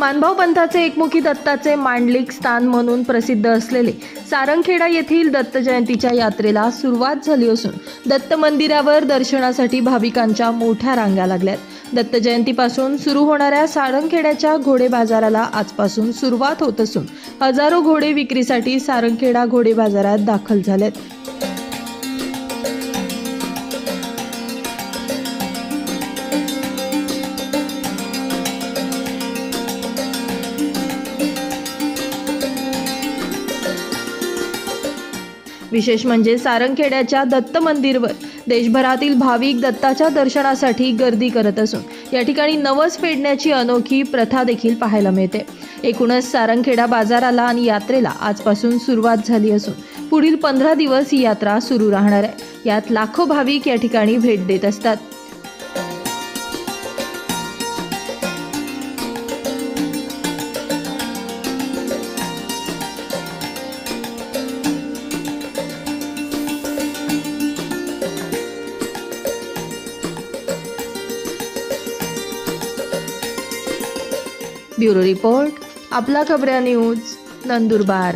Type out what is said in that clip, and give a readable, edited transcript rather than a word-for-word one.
मानभाव पंथाचे एकमुखी दत्ताचे मांडलिक स्थान म्हणून प्रसिद्ध असलेले सारंगखेडा येथील दत्त जयंतीच्या यात्रेला सुरुवात झाली असून दत्त मंदिरावर दर्शनासाठी भाविकांच्या मोठ्या रांगा लागल्यात। दत्त जयंतीपासून सुरू होणाऱ्या सारंगखेड्याच्या घोडे बाजाराला आजपासून सुरुवात होत असून हजारो घोडे विक्रीसाठी सारंगखेडा घोडे बाजारात दाखल झालेत। विशेष म्हणजे सारंगखेड्याच्या दत्त मंदिरवर देशभरातील भाविक दत्ताच्या दर्शनासाठी गर्दी करत असून या ठिकाणी नवस फेडण्याची अनोखी प्रथा देखील पाहायला मिळते। एकूणच सारंगखेडा बाजाराला आणि यात्रेला आजपासून सुरुवात झाली असून पुढील 15 दिवस ही यात्रा सुरू राहणार आहे। यात लाखो भाविक या ठिकाणी भेट देत असतात। ब्युरो रिपोर्ट, आपला खबऱ्या न्यूज, नंदुरबार।